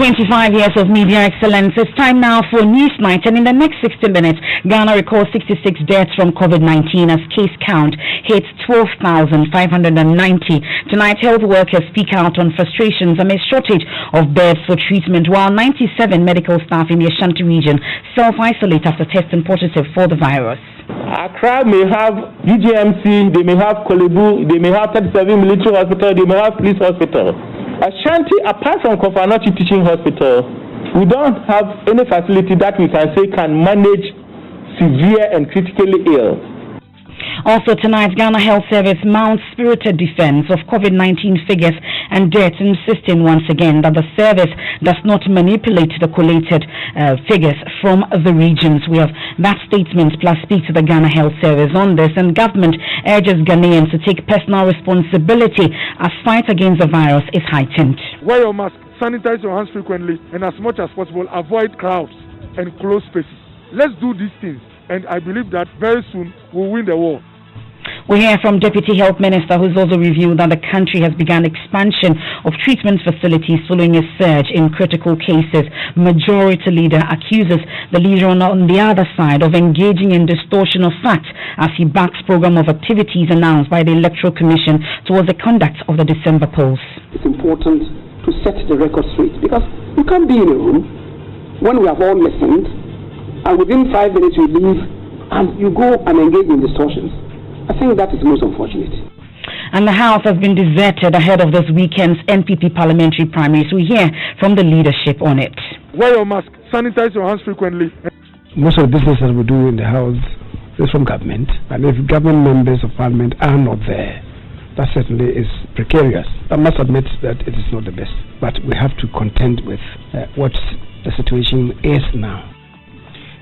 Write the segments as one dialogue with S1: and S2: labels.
S1: 25 years of media excellence. It's time now for Newsnight, and in the next 60 minutes, Ghana records 66 deaths from COVID-19 as case count hits 12,590. Tonight, health workers speak out on frustrations amid shortage of beds for treatment, while 97 medical staff in the Ashanti region self-isolate after testing positive for the virus.
S2: Accra may have UGMC, they may have Kolebu, they may have 37 military hospital, they may have police hospital. Ashanti, apart from Kofanochi Teaching Hospital, we don't have any facility that we can say can manage severe and critically ill.
S1: Also tonight, Ghana Health Service mounts spirited defense of COVID-19 figures and deaths, insisting once again that the service does not manipulate the collated figures from the regions. We have that statement plus speak to the Ghana Health Service on this, and government urges Ghanaians to take personal responsibility as fight against the virus is heightened.
S3: Wear your mask, sanitize your hands frequently, and as much as possible avoid crowds and closed spaces. Let's do these things, and I believe that very soon we'll win the war.
S1: We hear from Deputy Health Minister, who's also revealed that the country has begun expansion of treatment facilities following a surge in critical cases. Majority Leader accuses the leader on the other side of engaging in distortion of facts as he backs program of activities announced by the Electoral Commission towards the conduct of the December polls.
S4: It's important to set the record straight, because you can't be in a room when we have all listened and within 5 minutes you leave and you go and engage in distortions. I think that is most unfortunate.
S1: And the House has been deserted ahead of this weekend's NPP parliamentary primaries. We hear from the leadership on it.
S3: Wear your mask, sanitize your hands frequently.
S5: Most of the business that we do in the House is from government, and if government members of parliament are not there, that certainly is precarious. I must admit that it is not the best, but we have to contend with what the situation is now.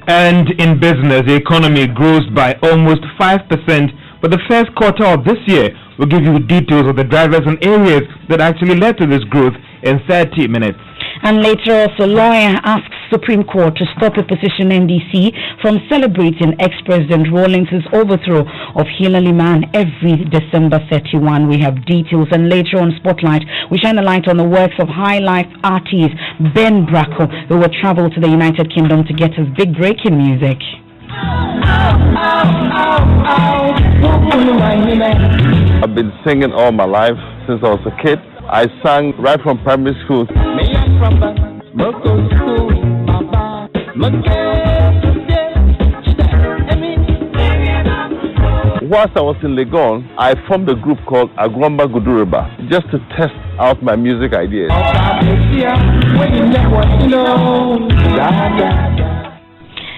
S6: And in business, the economy grows by almost 5% for the first quarter of this year. We'll give you details of the drivers and areas that actually led to this growth in 30 minutes.
S1: And later also, lawyer asks Supreme Court to stop opposition NDC from celebrating ex-President Rawlings' overthrow of Hillary Man every December 31. We have details, and later on Spotlight, we shine a light on the works of high life artist Ben Bracco, who will travel to the United Kingdom to get his big break in music.
S7: I've been singing all my life since I was a kid. I sang right from primary school. Whilst I was in Legon, I formed a group called Agwamba Guduriba just to test out my music ideas.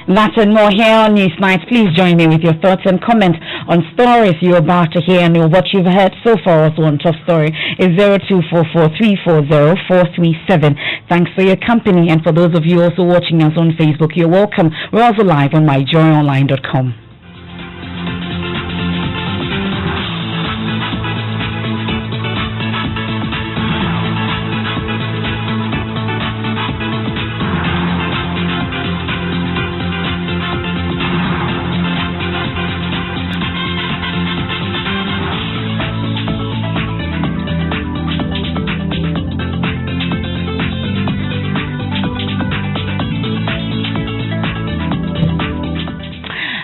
S1: That and more here on Newsnight. Please join me with your thoughts and comments on stories you're about to hear and what you've heard so far. Also on top story is 0244340437. Thanks for your company, and for those of you also watching us on Facebook, you're welcome. We're also live on myjoyonline.com.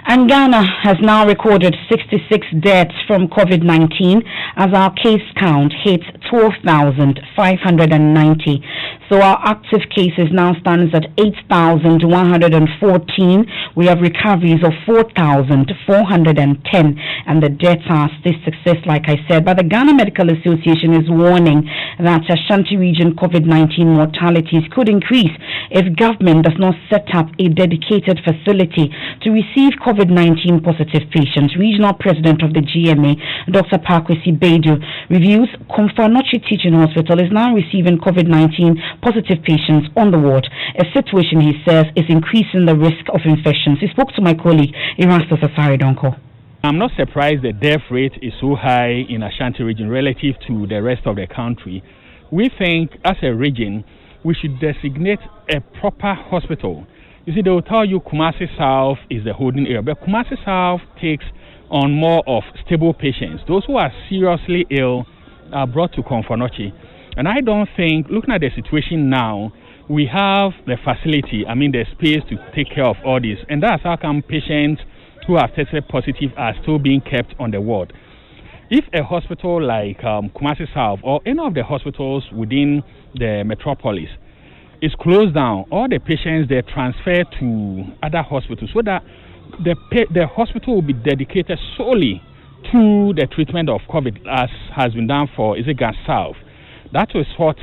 S1: And Ghana has now recorded 66 deaths from COVID-19 as our case count hits 12,590. So our active cases now stands at 8,114. We have recoveries of 4,410, and the deaths are still success, like I said. But the Ghana Medical Association is warning that Ashanti region COVID-19 mortalities could increase if government does not set up a dedicated facility to receive COVID-19 positive patients. Regional President of the GMA, Dr. Pakwesi Beidou, reviews Komfanochi Teaching Hospital is now receiving COVID-19 positive patients on the ward, a situation he says is increasing the risk of infections. He spoke to my colleague Erastus Asari Donko.
S8: I'm not surprised the death rate is so high in Ashanti region relative to the rest of the country. We think as a region we should designate a proper hospital. You see, they will tell you Kumasi South is the holding area, but Kumasi South takes on more of stable patients. Those who are seriously ill are brought to Komfanochi. And I don't think, looking at the situation now, we have the facility, the space to take care of all this. And that's how come patients who have tested positive are still being kept on the ward. If a hospital like Kumasi South or any of the hospitals within the metropolis is closed down, all the patients they're transferred to other hospitals so that the hospital will be dedicated solely to the treatment of COVID, as has been done for Gas South. That is what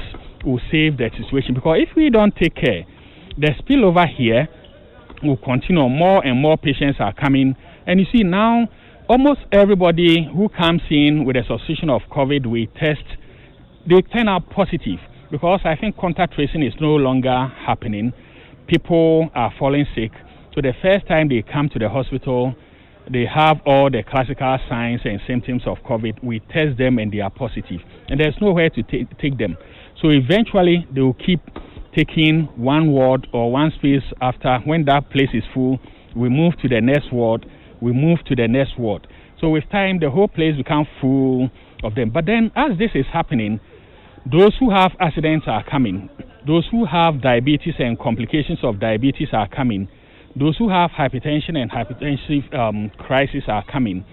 S8: will save the situation, because if we don't take care, the spillover here will continue. More and more patients are coming, and you see now almost everybody who comes in with a suspicion of COVID, we test, they turn out positive, because I think contact tracing is no longer happening. People are falling sick, so the first time they come to the hospital, they have all the classical signs and symptoms of COVID. We test them and they are positive, and there's nowhere to take them. So eventually they will keep taking one ward or one space. After, when that place is full, we move to the next ward, we move to the next ward. So with time, the whole place becomes full of them. But then as this is happening, those who have accidents are coming. Those who have diabetes and complications of diabetes are coming. Those who have hypertension and hypertensive crisis are coming.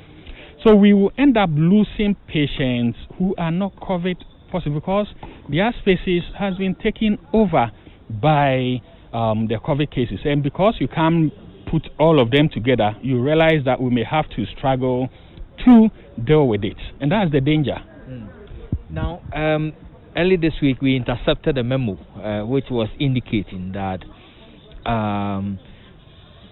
S8: So we will end up losing patients who are not COVID positive because their spaces has been taken over by the COVID cases. And because you can't put all of them together, you realize that we may have to struggle to deal with it. And that's the danger.
S9: Now, early this week, we intercepted a memo which was indicating that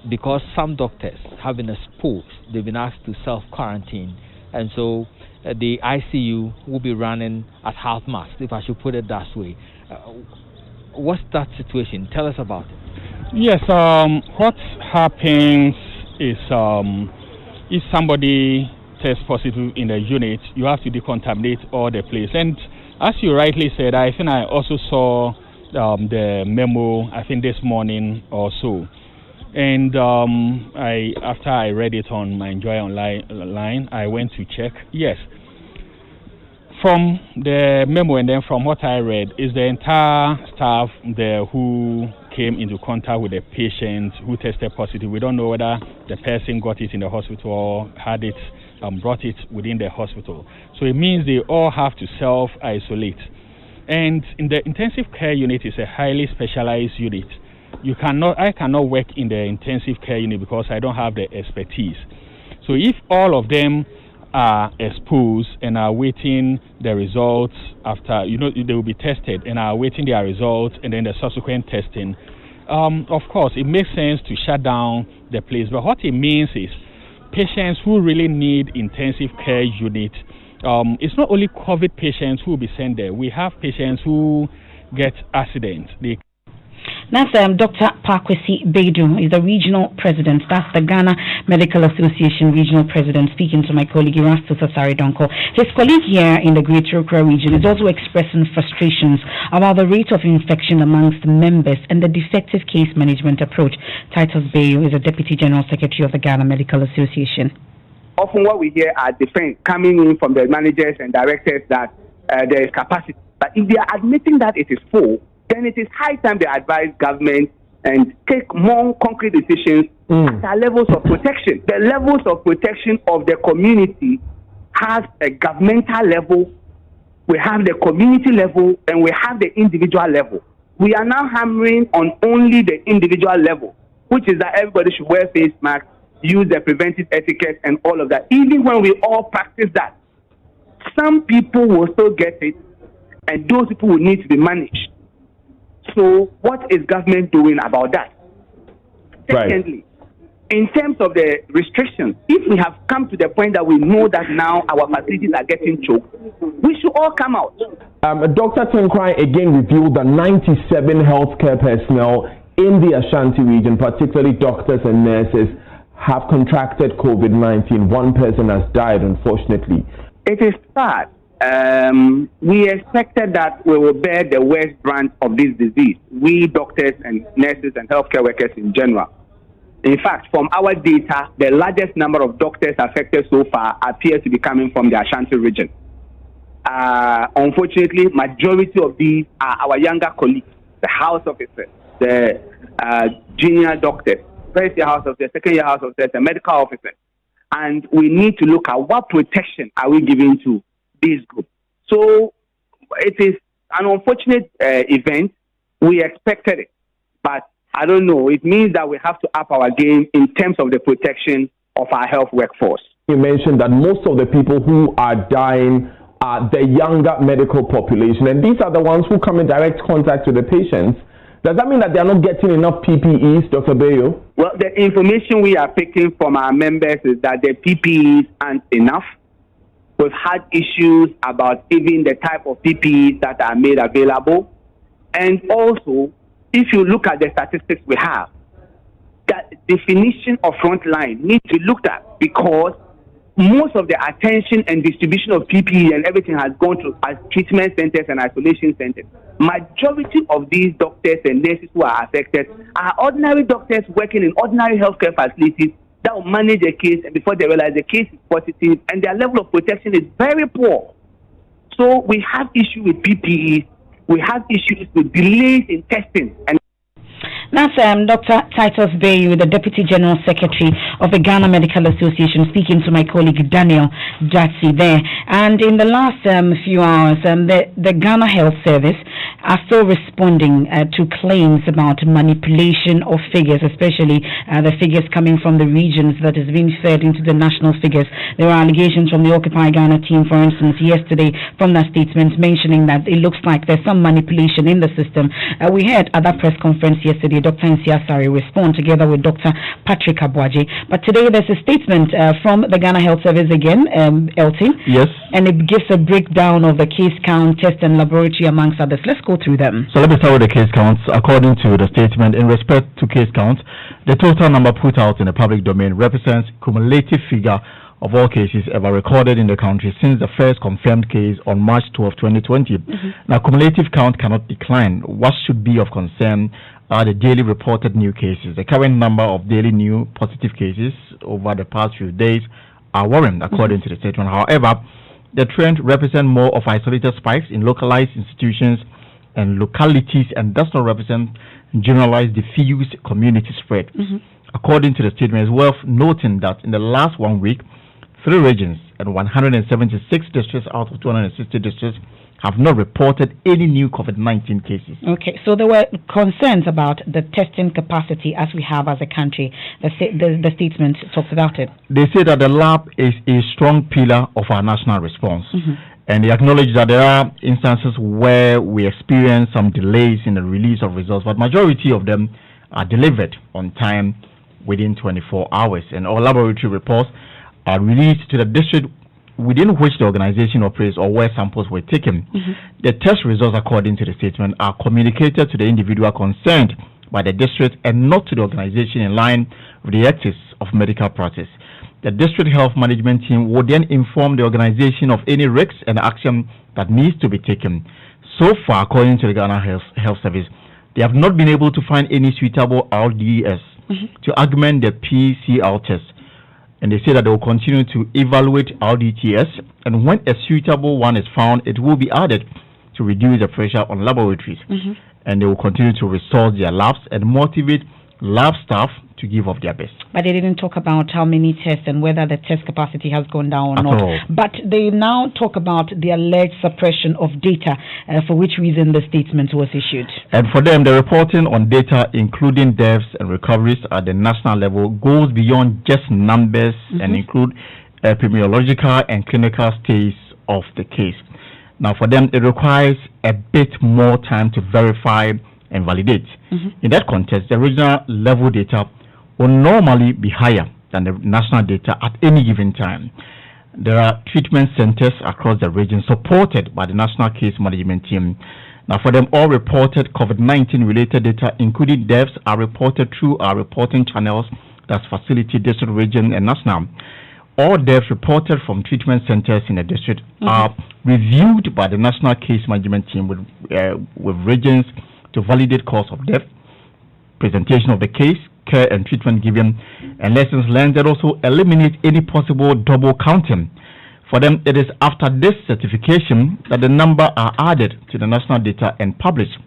S9: because some doctors have been exposed, they've been asked to self-quarantine. And so the ICU will be running at half-mast, if I should put it that way. What's that situation? Tell us about it.
S8: Yes, what happens is if somebody tests positive in the unit, you have to decontaminate all the place. And as you rightly said, I think I also saw the memo, I think this morning or so. And after I read it on my Enjoy online, I went to check. Yes, from the memo and then from what I read, is the entire staff there who came into contact with the patient who tested positive. We don't know whether the person got it in the hospital or had it, brought it within the hospital. So it means they all have to self-isolate. And in the intensive care unit is a highly specialized unit. I cannot work in the intensive care unit because I don't have the expertise. So if all of them are exposed and are waiting the results after, they will be tested and are waiting their results and then the subsequent testing, of course, it makes sense to shut down the place. But what it means is patients who really need intensive care unit, it's not only COVID patients who will be sent there. We have patients who get accidents.
S1: That's Dr. Pakwesi Bedu, is the regional president. That's the Ghana Medical Association regional president, speaking to my colleague Erastus Asari-Donko. His colleague here in the Greater Accra region is also expressing frustrations about the rate of infection amongst members and the defective case management approach. Titus Bayo is the deputy general secretary of the Ghana Medical Association.
S10: Often what we hear are defense coming in from the managers and directors that there is capacity. But if they are admitting that it is full, then it is high time they advise government and take more concrete decisions at our levels of protection. The levels of protection of the community has a governmental level, we have the community level, and we have the individual level. We are now hammering on only the individual level, which is that everybody should wear face masks, use the preventive etiquette and all of that. Even when we all practice that, some people will still get it, and those people will need to be managed. So what is government doing about that? Secondly, in terms of the restrictions, if we have come to the point that we know that now our facilities are getting choked, we should all come out.
S11: Dr. Tenkrai again revealed that 97 healthcare personnel in the Ashanti region, particularly doctors and nurses, have contracted COVID-19. One person has died, unfortunately.
S10: It is sad. We expected that we will bear the worst brunt of this disease, we doctors and nurses and healthcare workers in general. In fact, from our data, the largest number of doctors affected so far appears to be coming from the Ashanti region. Unfortunately, majority of these are our younger colleagues the house officers, the junior doctors, first year house officers, second year house officers, the medical officers. And we need to look at what protection are we giving to this group. So it is an unfortunate event. We expected it, but I don't know. It means that we have to up our game in terms of the protection of our health workforce.
S11: You mentioned that most of the people who are dying are the younger medical population, and these are the ones who come in direct contact with the patients. Does that mean that they are not getting enough PPEs, Dr. Bayo?
S10: Well, the information we are picking from our members is that the PPEs aren't enough. We've had issues about even the type of PPEs that are made available. And also, if you look at the statistics we have, that definition of frontline needs to be looked at, because most of the attention and distribution of PPE and everything has gone to as treatment centers and isolation centers. Majority of these doctors and nurses who are affected are ordinary doctors working in ordinary healthcare facilities that will manage a case, and before they realize the case is positive, and their level of protection is very poor. So we have issues with PPEs, we have issues with delays in testing. And
S1: that's Dr. Titus Bayu, the Deputy General Secretary of the Ghana Medical Association, speaking to my colleague Daniel Jatsi there. And in the last few hours, the Ghana Health Service are still responding to claims about manipulation of figures, especially the figures coming from the regions that is being fed into the national figures. There were allegations from the Occupy Ghana team, for instance, yesterday from that statement mentioning that it looks like there's some manipulation in the system. We heard at that press conference yesterday Dr. Nsiasari respond together with Dr. Patrick Abwaje. But today there's a statement from the Ghana Health Service again, Elton.
S12: Yes.
S1: And it gives a breakdown of the case count, test and laboratory, amongst others. Let's go through them.
S12: So let me start with the case counts. According to the statement, in respect to case counts, the total number put out in the public domain represents cumulative figure of all cases ever recorded in the country since the first confirmed case on March 12, 2020. Now, cumulative count cannot decline. What should be of concern are the daily reported new cases. The current number of daily new positive cases over the past few days are worrying, according to the statement. However, the trend represents more of isolated spikes in localized institutions and localities and does not represent generalized diffuse community spread. According to the statement, it's worth noting that in the last 1 week, 3 regions and 176 districts out of 260 districts have not reported any new COVID-19 cases.
S1: Okay, so there were concerns about the testing capacity as we have as a country. The statement talks about it.
S12: They say that the lab is a strong pillar of our national response. And they acknowledge that there are instances where we experience some delays in the release of results, but majority of them are delivered on time within 24 hours. And all laboratory reports are released to the district within which the organization operates or where samples were taken. The test results, according to the statement, are communicated to the individual concerned by the district and not to the organization in line with the ethics of medical practice. The district health management team will then inform the organization of any risks and action that needs to be taken. So far, according to the Ghana Health Service, they have not been able to find any suitable RDS to augment the PCR test. And they say that they will continue to evaluate RDTS, and when a suitable one is found, it will be added to reduce the pressure on laboratories. And they will continue to resource their labs and motivate lab staff to give of their best.
S1: But they didn't talk about how many tests and whether the test capacity has gone down or not.
S12: All.
S1: But they now talk about the alleged suppression of data, for which reason the statement was issued.
S12: And for them, the reporting on data, including deaths and recoveries at the national level, goes beyond just numbers and include epidemiological and clinical stays of the case. Now, for them, it requires a bit more time to verify and validate. In that context, the regional level data will normally be higher than the national data at any given time. There are treatment centers across the region supported by the National Case Management Team. Now, for them, all reported COVID-19 related data, including deaths, are reported through our reporting channels, that's facility, district, region, and national. All deaths reported from treatment centers in the district are reviewed by the National Case Management Team with regions to validate cause of death, presentation of the case, care and treatment given, and lessons learned that also eliminate any possible double counting. For them, it is after this certification that the number are added to the national data and published.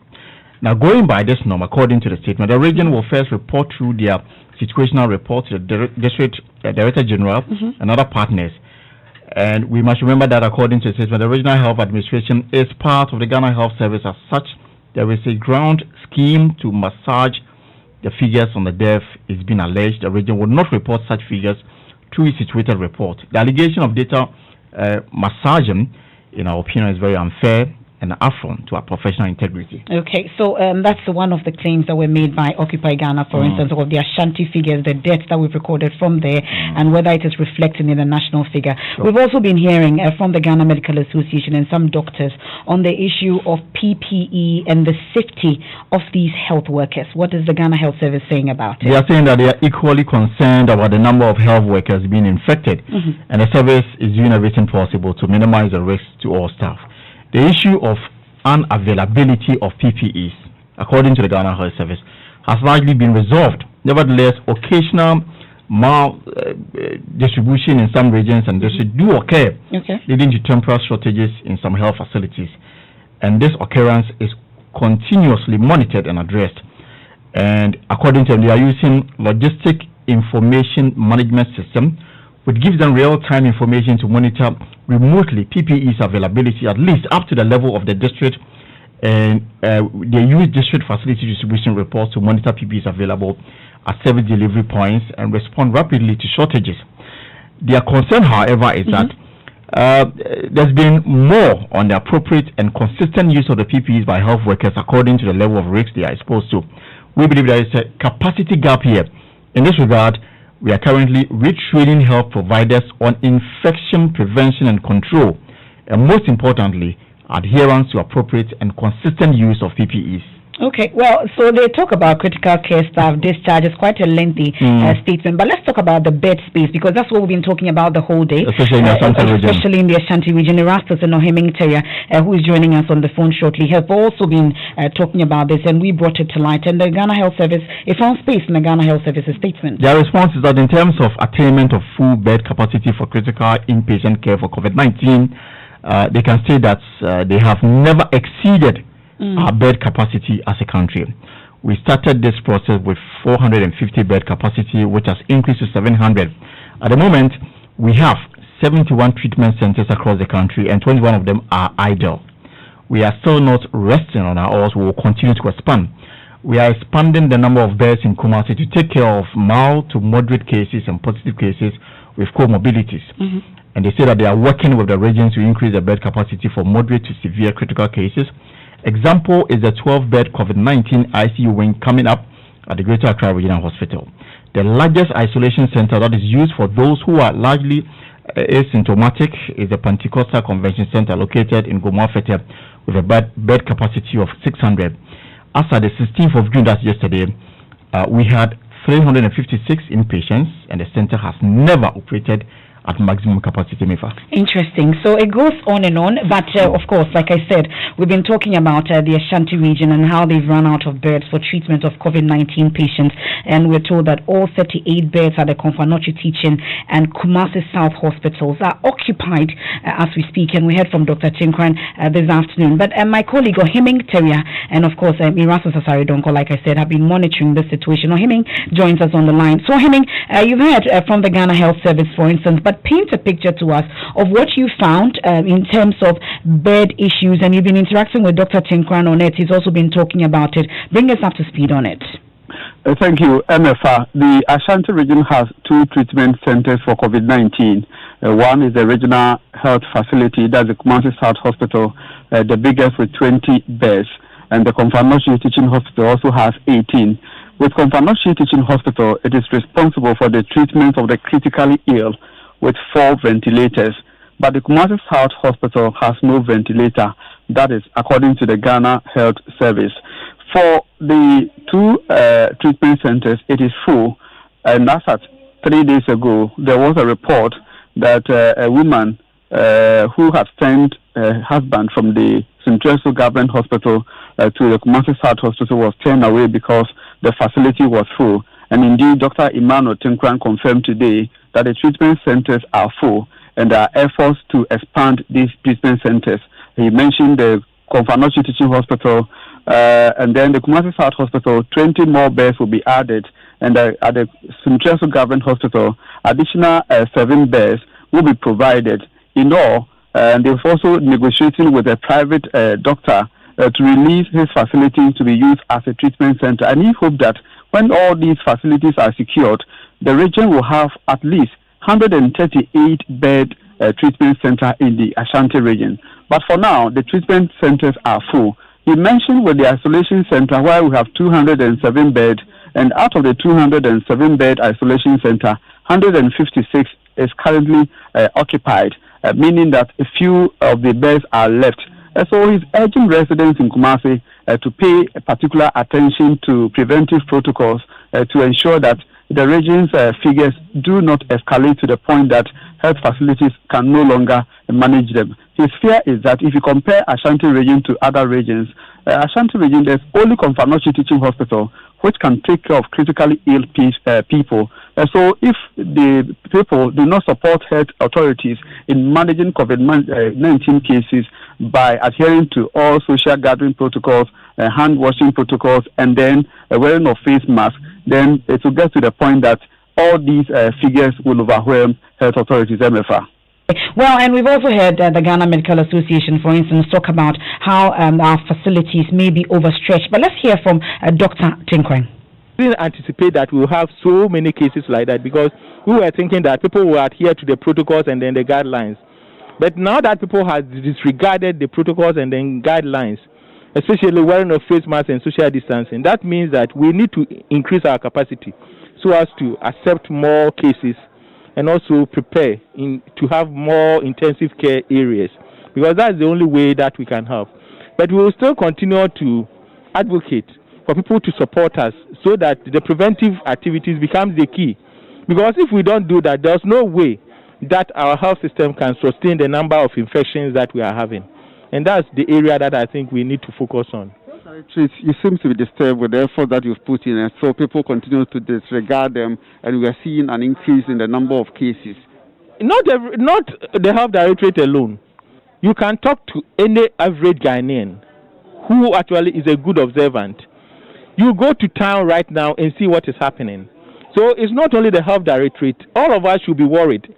S12: Now, going by this norm, according to the statement, the region will first report through their situational report to the District Director General and other partners. And we must remember that according to the statement, the Regional Health Administration is part of the Ghana Health Service. As such, there is a ground scheme to massage the figures on the death. Is being alleged the region will not report such figures through its situated report. The allegation of data massaging, in our opinion, is very unfair and affront to our professional integrity.
S1: Okay, so that's one of the claims that were made by Occupy Ghana, for instance, of the Ashanti figures, the deaths that we've recorded from there, and whether it is reflecting in the national figure. Sure. We've also been hearing from the Ghana Medical Association and some doctors on the issue of PPE and the safety of these health workers. What is the Ghana Health Service saying about it?
S12: They are saying that they are equally concerned about the number of health workers being infected, and the service is doing everything possible to minimize the risk to all staff. The issue of unavailability of PPEs, according to the Ghana Health Service, has largely been resolved. Nevertheless, occasional distribution in some regions and districts do occur, leading to temporary shortages in some health facilities. And this occurrence is continuously monitored and addressed. And according to them, they are using logistic information management system, which gives them real-time information to monitor remotely PPE's availability, at least up to the level of the district. And they use district facility distribution reports to monitor PPEs available at service delivery points and respond rapidly to shortages. Their concern, however, is that there's been more on the appropriate and consistent use of the PPEs by health workers according to the level of risk they are exposed to. We believe there is a capacity gap here. In this regard, we are currently retraining health providers on infection prevention and control, and most importantly, adherence to appropriate and consistent use of PPEs.
S1: Okay, well, so they talk about critical care staff discharge. It's quite a lengthy statement, but let's talk about the bed space, because that's what we've been talking about the whole day,
S12: especially in the Ashanti region.
S1: Especially in the Ashanti region. Erastus and Oheming Teria, who is joining us on the phone shortly, have also been talking about this, and we brought it to light. And the Ghana Health Service, it found space in the Ghana Health Service's statement.
S12: Their response is that in terms of attainment of full bed capacity for critical inpatient care for COVID-19, they can say that they have never exceeded our bed capacity as a country. We started this process with 450 bed capacity, which has increased to 700. At the moment, we have 71 treatment centers across the country, and 21 of them are idle. We are still not resting on our oars. We will continue to expand. We are expanding the number of beds in Kumasi to take care of mild to moderate cases and positive cases with comorbidities. And they say that they are working with the regions to increase the bed capacity for moderate to severe critical cases. Example is the 12-bed COVID-19 ICU wing coming up at the Greater Accra Regional Hospital. The largest isolation center that is used for those who are largely asymptomatic is the Pentecostal Convention Center located in Gomafete with a bed capacity of 600. As at the 16th of June, that's yesterday, we had 356 inpatients, and the center has never operated at maximum capacity.
S1: Interesting. So it goes on and on, but of course, like I said, we've been talking about the Ashanti region and how they've run out of beds for treatment of COVID-19 patients, and we're told that all 38 beds at the Konfanochi Teaching and Kumasi South hospitals are occupied as we speak, and we heard from Dr. Tinkran this afternoon. But my colleague Oheming Teria and of course Erastus Asaridonko, like I said, have been monitoring the situation. Oheming joins us on the line. So Oheming, you've heard from the Ghana Health Service, for instance, but paint a picture to us of what you found in terms of bed issues, and you've been interacting with Dr. Tinkran on it. He's also been talking about it. Bring us up to speed on it.
S13: Thank you, Emefa. The Ashanti region has 2 treatment centers for COVID-19. One is the regional health facility, that's the Kumasi South Hospital, the biggest with 20 beds, and the Konfanochi Teaching Hospital also has 18. With Konfanochi Teaching Hospital, it is responsible for the treatment of the critically ill with 4 ventilators, but the Kumasi South Hospital has no ventilator. That is according to the Ghana Health Service. For the 2 treatment centers, it is full, and as at 3 days ago, there was a report that a woman who had sent her husband from the Central Government Hospital to the Kumasi South Hospital was turned away because the facility was full. And indeed, Dr. Emmanuel Tinkran confirmed today that the treatment centers are full, and there are efforts to expand these treatment centers. He mentioned the Konfanochi Teaching Hospital, and then the Kumasi South Hospital, 20 more beds will be added, and at the Suntreso Government Hospital, additional 7 beds will be provided. In all, and they're also negotiating with a private doctor to release his facility to be used as a treatment center. And he hopes that when all these facilities are secured, the region will have at least 138-bed treatment center in the Ashanti region. But for now, the treatment centers are full. He mentioned with the isolation center where we have 207 beds, and out of the 207-bed isolation center, 156 is currently occupied, meaning that a few of the beds are left. So he's urging residents in Kumasi to pay particular attention to preventive protocols to ensure that the region's figures do not escalate to the point that health facilities can no longer manage them. His fear is that if you compare Ashanti region to other regions, Ashanti region, there's only Konfanochi Teaching Hospital which can take care of critically ill people. So if the people do not support health authorities in managing COVID-19 cases by adhering to all social gathering protocols, hand washing protocols, and then wearing of face masks, then it will get to the point that all these figures will overwhelm health authorities, Emefa.
S1: Well, and we've also heard the Ghana Medical Association, for instance, talk about how our facilities may be overstretched. But let's hear from Dr. Tinkwang.
S2: We didn't anticipate that we'll have so many cases like that because we were thinking that people will adhere to the protocols and then the guidelines. But now that people have disregarded the protocols and then guidelines, especially wearing of face masks and social distancing, that means that we need to increase our capacity so as to accept more cases and also prepare to have more intensive care areas, because that's the only way that we can help. But we will still continue to advocate for people to support us so that the preventive activities becomes the key. Because if we don't do that, there's no way that our health system can sustain the number of infections that we are having. And that's the area that I think we need to focus on.
S14: You seem to be disturbed with the effort that you've put in, and so people continue to disregard them, and we are seeing an increase in the number of cases.
S2: Not the health directorate alone. You can talk to any average Ghanaian who actually is a good observant. You go to town right now and see what is happening. So it's not only the health directorate. All of us should be worried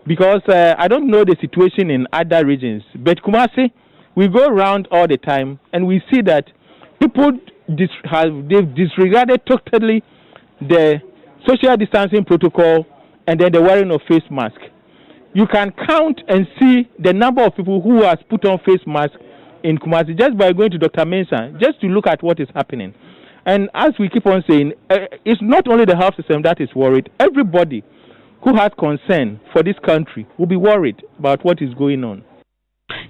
S2: because I don't know the situation in other regions, but Kumasi, we go around all the time and we see that people they've disregarded totally the social distancing protocol and then the wearing of face mask. You can count and see the number of people who has put on face masks in Kumasi just by going to Dr. Mensah, just to look at what is happening. And as we keep on saying, it's not only the health system that is worried. Everybody who has concern for this country will be worried about what is going on.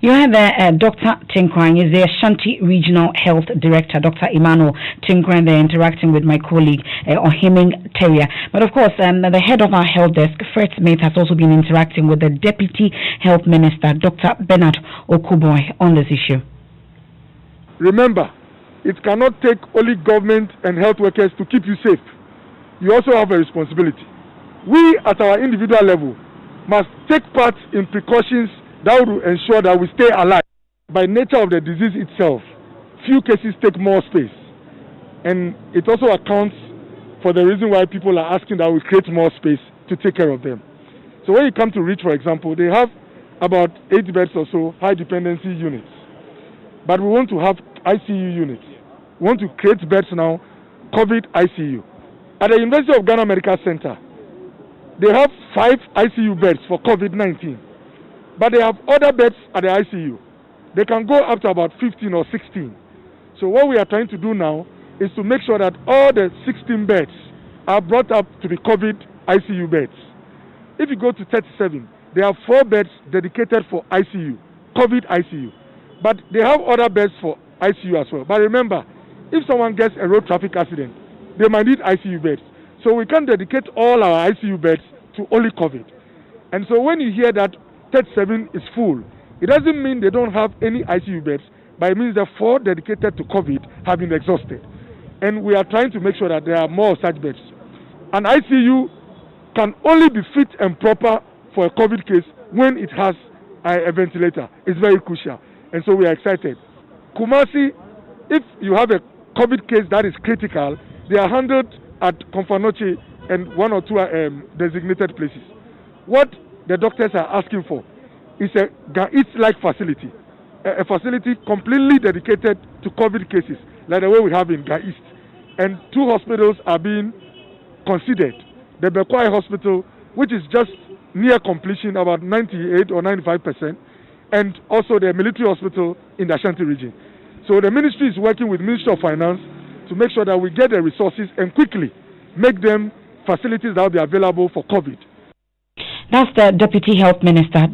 S1: You have Dr. Tinkwang, is the Ashanti Regional Health Director, Dr. Emmanuel Tinkwang, there interacting with my colleague Ohiming Teria. But of course, the head of our health desk, Fred Smith, has also been interacting with the Deputy Health Minister, Dr. Bernard Okuboy, on this issue.
S3: Remember, it cannot take only government and health workers to keep you safe. You also have a responsibility. We, at our individual level, must take part in precautions that will ensure that we stay alive. By nature of the disease itself, few cases take more space. And it also accounts for the reason why people are asking that we create more space to take care of them. So when you come to REACH, for example, they have about 8 beds or so high dependency units. But we want to have ICU units. We want to create beds now, COVID ICU. At the University of Ghana Medical Center, they have 5 ICU beds for COVID-19. But they have other beds at the ICU. They can go up to about 15 or 16. So what we are trying to do now is to make sure that all the 16 beds are brought up to be COVID ICU beds. If you go to 37, there are 4 beds dedicated for ICU, COVID ICU. But they have other beds for ICU as well. But remember, if someone gets a road traffic accident, they might need ICU beds. So we can't dedicate all our ICU beds to only COVID. And so when you hear that 37 is full, it doesn't mean they don't have any ICU beds, but it means the 4 dedicated to COVID have been exhausted. And we are trying to make sure that there are more such beds. An ICU can only be fit and proper for a COVID case when it has a ventilator. It's very crucial. And so we are excited. Kumasi if you have a COVID case that is critical, they are handled at Confanoche and one or two designated places. What the doctors are asking for is a GAIS-like facility, a facility completely dedicated to COVID cases, like the way we have in GAIS. And 2 hospitals are being considered. The Bekwai Hospital, which is just near completion, about 98 or 95%, and also the military hospital in the Ashanti region. So the ministry is working with Ministry of Finance to make sure that we get the resources and quickly make them facilities that will be available for COVID.
S1: That's the Deputy Health Minister,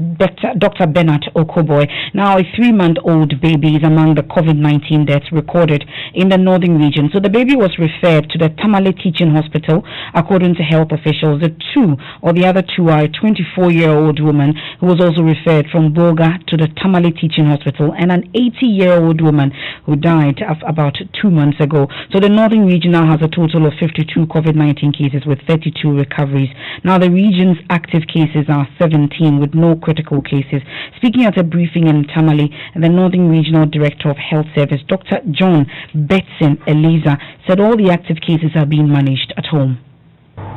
S1: Dr. Bernard Okoboy. Now, a 3-month-old baby is among the COVID-19 deaths recorded in the northern region. So the baby was referred to the Tamale Teaching Hospital, according to health officials. The other two are a 24-year-old woman who was also referred from Boga to the Tamale Teaching Hospital, and an 80-year-old woman who died about 2 months ago. So the northern region now has a total of 52 COVID-19 cases with 32 recoveries. Now, the region's active cases are 17 with no critical cases. Speaking at a briefing in Tamale, the Northern Regional Director of Health Service, Dr. John Betson Eliza, said all the active cases are being managed at home.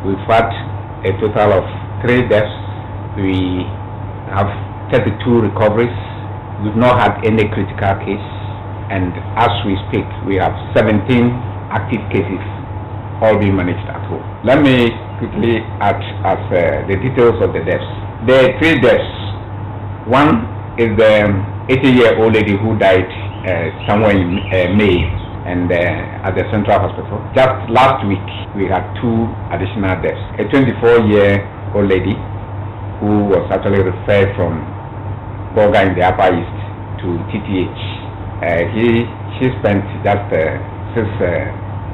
S15: We've had a total of 3 deaths. We have 32 recoveries. We've not had any critical case. And as we speak, we have 17 active cases, all being managed at home. Let me quickly add the details of the deaths. There are 3 deaths. One is the 80-year-old lady who died somewhere in May and at the Central Hospital. Just last week, we had 2 additional deaths. A 24-year-old lady who was actually referred from Boga in the Upper East to TTH. She spent just 6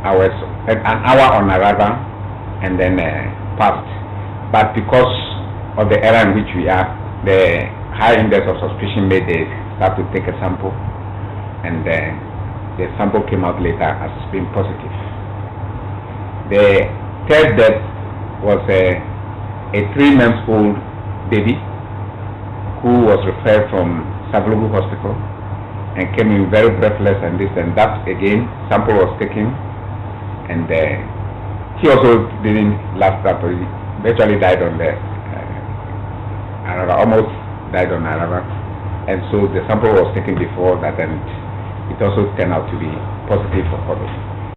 S15: hours, an hour on arrival, and then passed. But because of the era in which we are, the high index of suspicion made they start to take a sample, and the sample came out later as being positive. The 3rd death was a 3-month-old baby who was referred from Savlugu Hospital and came in very breathless and this and that. Again, sample was taken, and he also didn't last that. He virtually died on the almost died on arrival, and so the sample was taken before that, and it also turned out to be positive for COVID.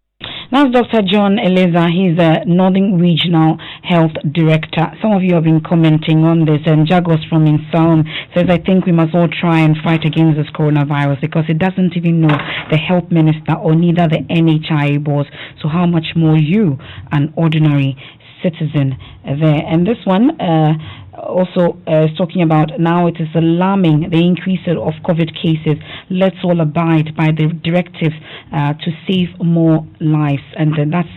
S1: That's Dr. John Eliza. He's the Northern Regional Health Director. Some of you have been commenting on this, and Jagos from Insalm says, I think we must all try and fight against this coronavirus because it doesn't even know the health minister or neither the NHI boss. So how much more you, an ordinary citizen there? And this one also is talking about now it is alarming the increase of COVID cases. Let's all abide by the directives to save more lives. And that's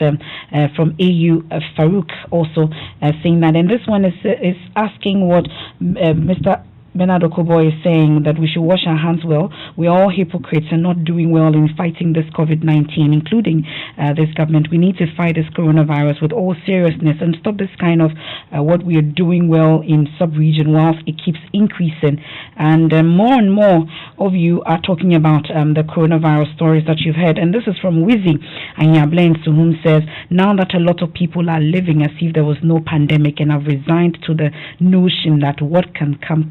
S1: from AU Farouk also saying that. And this one is asking what Mr. Bernard Okoboy is saying, that we should wash our hands well. We're all hypocrites and not doing well in fighting this COVID-19, including this government. We need to fight this coronavirus with all seriousness and stop this kind of what we are doing well in sub-region whilst it keeps increasing. And more of you are talking about the coronavirus stories that you've heard. And this is from Wizzy Anyablensu, whom says, now that a lot of people are living as if there was no pandemic and have resigned to the notion that what can come,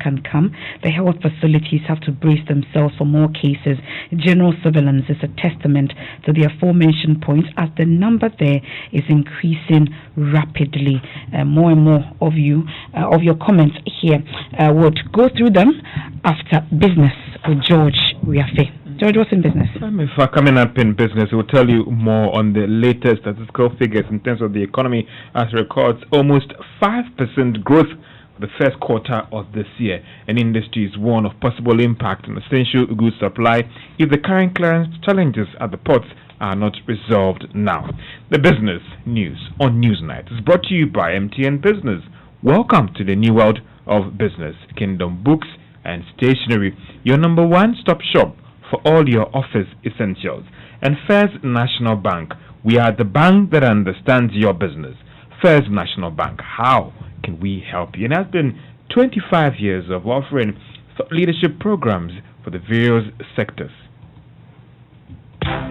S1: the health facilities have to brace themselves for more cases. General surveillance is a testament to the aforementioned points, as the number there is increasing rapidly. More and more of your comments here would go through them after business with George Riafe. George, what's in business?
S6: If coming up in business, we'll tell you more on the latest statistical figures in terms of the economy, as records almost 5% growth the first quarter of this year. An industry is warned of possible impact on essential goods supply if the current clearance challenges at the ports are not resolved now. The business news on Newsnight is brought to you by MTN Business. Welcome to the new world of business. Kingdom Books and Stationery, your number one stop shop for all your office essentials. And First National Bank, we are the bank that understands your business. First National Bank, how can we help you? And it has been 25 years of offering leadership programs for the various sectors.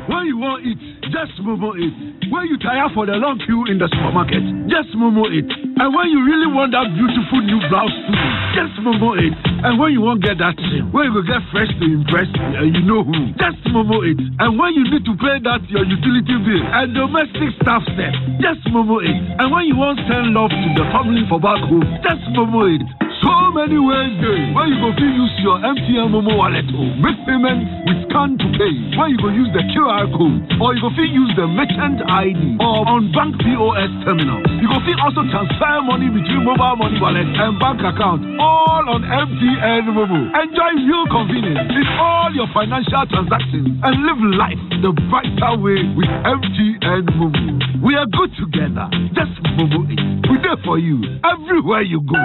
S16: When you want it, just Momo it. When you tire for the long queue in the supermarket, just Momo it. And when you really want that beautiful new blouse too, just Momo it. And when you won't get that thing, when you go get fresh to impress, you know who, just Momo it. And when you need to pay that your utility bill and domestic staff set, just Momo it. And when you want send love to the family for back home, just Momo it. So many ways there. When you go use your MTN Momo wallet or make payment with scan to pay. When you go use the QR code or you go use the merchant ID or on bank POS terminal. You go also transfer money between mobile money wallet and bank account, all on MTN Momo. Enjoy real convenience in all your financial transactions and live life the brighter way with MTN Momo. We are good together. Just Momo it. We're there for you everywhere you go.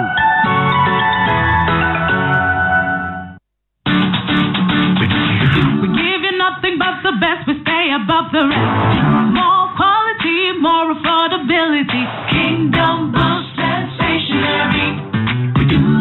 S17: We give you nothing but the best, we stay above the rest. More quality, more affordability. Kingdom Boost and Stationery.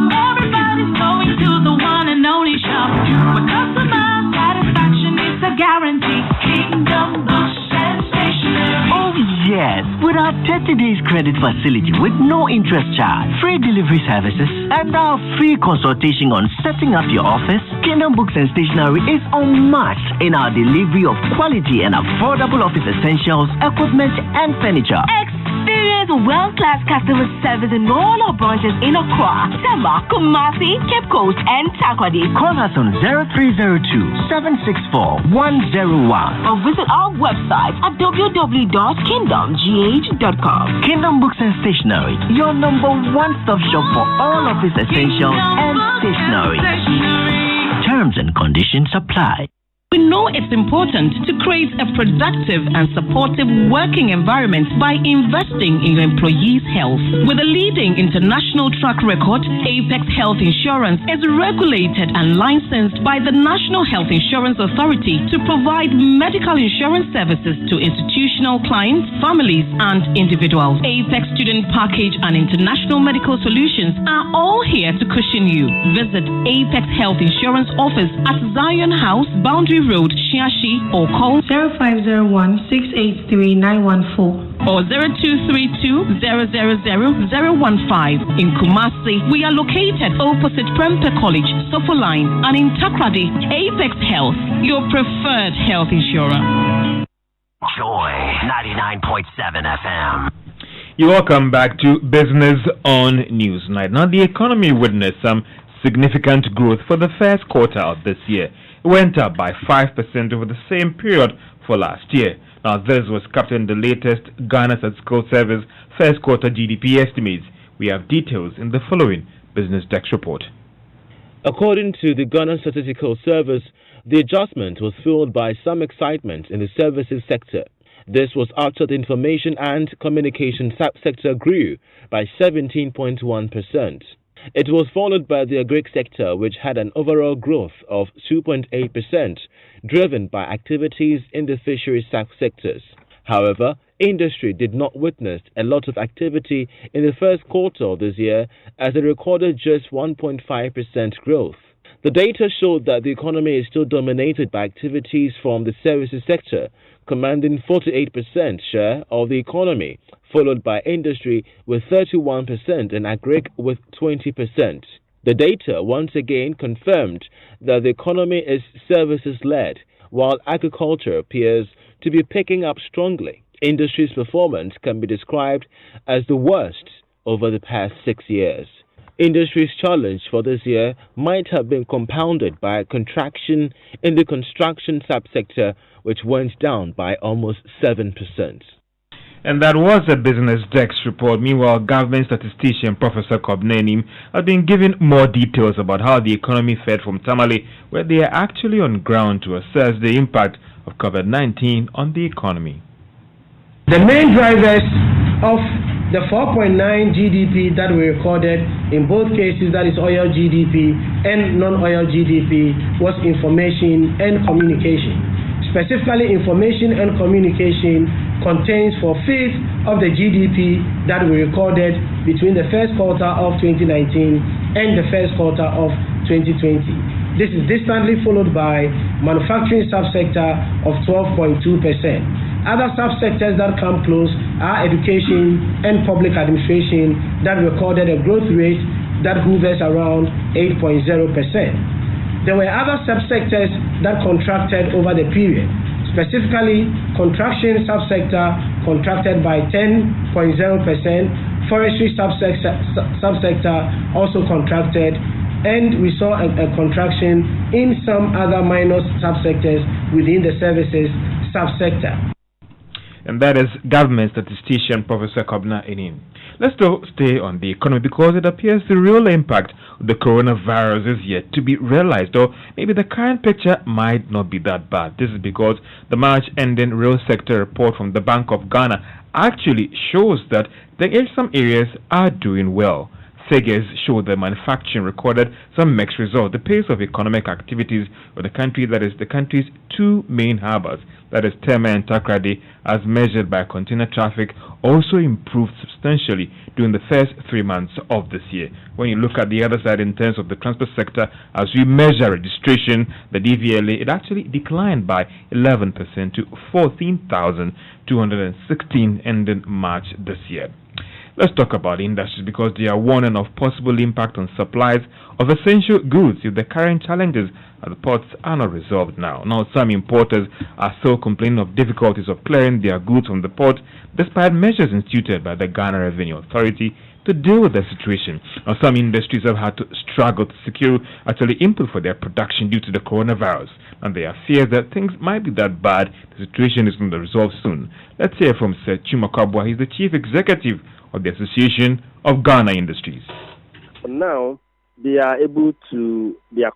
S17: Everybody's going to the one and only shop where customer satisfaction is a guarantee. Kingdom Boost and Stationery.
S18: Oh yes, with our 30 days credit facility with no interest charge, free delivery services, and our free consultation on setting up your office, Kingdom Books and Stationery is unmatched in our delivery of quality and affordable office essentials, equipment, and furniture.
S19: Experience world-class customer service in all our branches in Accra, Tema, Kumasi, Cape Coast, and Takoradi.
S18: Call us on 0302-764-101
S19: or visit our website at www.kingdomgh.com.
S18: Kingdom Books and Stationery, your number one-stop shop for all office essentials and stationery. Terms and conditions apply.
S20: We know it's important to create a productive and supportive working environment by investing in your employees' health. With a leading international track record, Apex Health Insurance is regulated and licensed by the National Health Insurance Authority to provide medical insurance services to institutional clients, families, and individuals. Apex Student Package and International Medical Solutions are all here to cushion you. Visit Apex Health Insurance Office at Zion House, Boundary Road, Shiashi, or call
S21: 0501-683-914
S20: or 0232-000-015. In Kumasi, we are located opposite Prempeh College, Sofo Line, and in Takrady, Apex Health, your preferred health insurer.
S18: Joy 99.7 FM.
S6: You're welcome back to Business on Newsnight. Now, the economy witnessed some significant growth for the first quarter of this year. It went up by 5% over the same period for last year. Now, this was captured in the latest Ghana Statistical Service first quarter GDP estimates. We have details in the following Business Desk report.
S22: According to the Ghana Statistical Service, the adjustment was fueled by some excitement in the services sector. This was after the information and communication subsector grew by 17.1%. It was followed by the agri sector, which had an overall growth of 2.8%, driven by activities in the fisheries subsectors. However, industry did not witness a lot of activity in the first quarter of this year, as it recorded just 1.5% growth. The data showed that the economy is still dominated by activities from the services sector, commanding 48% share of the economy, followed by industry with 31% and agri with 20%. The data once again confirmed that the economy is services-led, while agriculture appears to be picking up strongly. Industry's performance can be described as the worst over the past 6 years. Industry's challenge for this year might have been compounded by a contraction in the construction subsector, which went down by almost 7%.
S6: And that was a Business Desk report. Meanwhile, government statistician Professor Kobnenim has been giving more details about how the economy fared from Tamale, where they are actually on ground to assess the impact of COVID-19 on the economy.
S23: The main drivers of the 4.9 GDP that we recorded in both cases, that is oil GDP and non-oil GDP, was information and communication. Specifically, information and communication contains 4/5 of the GDP that we recorded between the first quarter of 2019 and the first quarter of 2020. This is distantly followed by manufacturing subsector of 12.2%. Other subsectors that come close are education and public administration that recorded a growth rate that hovers around 8.0%. There were other subsectors that contracted over the period. Specifically, construction subsector contracted by 10.0%, forestry subsector also contracted, and we saw a contraction in some other minor subsectors within the services subsector.
S6: And that is government statistician Professor Kobna Enin. Let's still stay on the economy because it appears the real impact of the coronavirus is yet to be realized, or maybe the current picture might not be that bad. This is because the March ending real sector report from the Bank of Ghana actually shows that some areas are doing well. Figures show that manufacturing recorded some mixed results. The pace of economic activities of the country, that is the country's two main harbors, that is Tema and Takrady, as measured by container traffic, also improved substantially during the first 3 months of this year. When you look at the other side in terms of the transport sector, as we measure registration, the DVLA, it actually declined by 11% to 14,216 ending March this year. Let's talk about industries because they are warning of possible impact on supplies of essential goods if the current challenges at the ports are not resolved now. Now, some importers are still complaining of difficulties of clearing their goods from the port despite measures instituted by the Ghana Revenue Authority to deal with the situation. Now, some industries have had to struggle to secure input for their production due to the coronavirus, and there are fears that things might be that bad. The situation is going to resolve soon. Let's hear from Sir Chuma Kabwa. He's the Chief Executive of the Association of Ghana Industries.
S4: Now, they are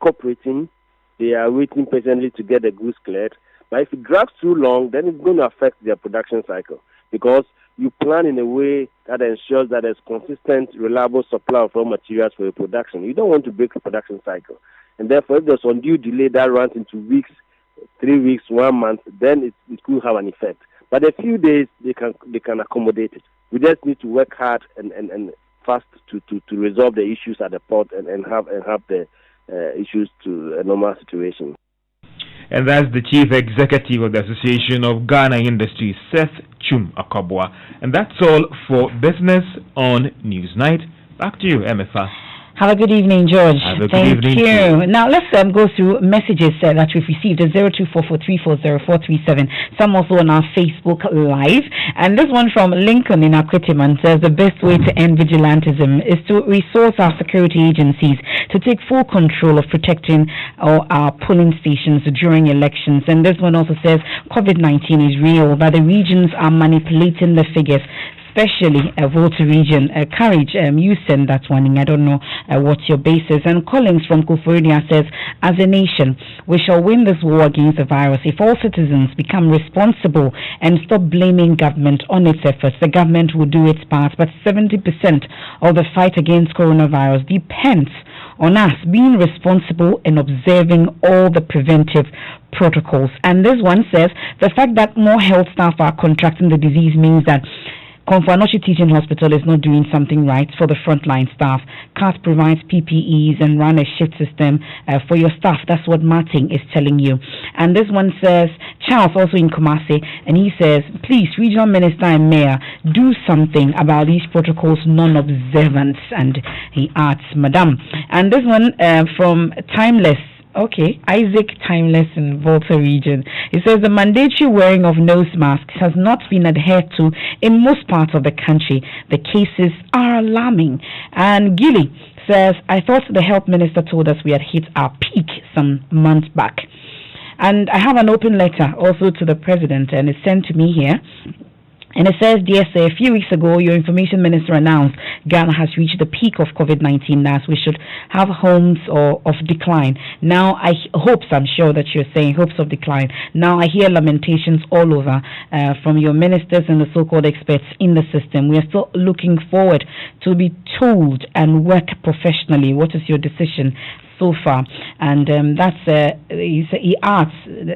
S4: cooperating. They are waiting patiently to get the goods cleared. But if it drags too long, then it's going to affect their production cycle because you plan in a way that ensures that there's consistent, reliable supply of raw materials for your production. You don't want to break the production cycle. And therefore, if there's undue delay that runs into weeks, 3 weeks, 1 month, then it could have an effect. But a few days, they can accommodate it. We just need to work hard and fast to resolve the issues at the port and have the issues to a normal situation.
S6: And that's the Chief Executive of the Association of Ghana Industries, Seth Chum Akabwa. And that's all for Business on Newsnight. Back to you, Emefa.
S1: Have a good evening, George.
S6: Thank
S1: you. Now, let's go through messages that we've received at 0244340437. Some also on our Facebook Live. And this one from Lincoln in Akwetiman says the best way to end vigilantism is to resource our security agencies to take full control of protecting our polling stations during elections. And this one also says COVID-19 is real, but the regions are manipulating the figures, especially a Volta region. Courage, you send that one in. I don't know what your base is. And Collins from Kufuridia says, as a nation, we shall win this war against the virus if all citizens become responsible and stop blaming government on its efforts. The government will do its part, but 70% of the fight against coronavirus depends on us being responsible and observing all the preventive protocols. And this one says, the fact that more health staff are contracting the disease means that Konfanochi Teaching Hospital is not doing something right for the frontline staff. CAS provides PPEs and run a shift system for your staff. That's what Martin is telling you. And this one says, Charles, also in Kumasi, and he says, please, Regional Minister and Mayor, do something about these protocols non-observance. And he adds, Madam. And this one from Timeless. Okay, Isaac Timeless in Volta region. He says the mandatory wearing of nose masks has not been adhered to in most parts of the country. The cases are alarming. And Gilly says, I thought the health minister told us we had hit our peak some months back. And I have an open letter also to the president, and it's sent to me here. And it says, dear sir, a few weeks ago, your information minister announced Ghana has reached the peak of COVID-19 as we should have hopes of decline. Now, I'm sure that you're saying hopes of decline. Now, I hear lamentations all over from your ministers and the so-called experts in the system. We are still looking forward to be told and work professionally. What is your decision so far? And he adds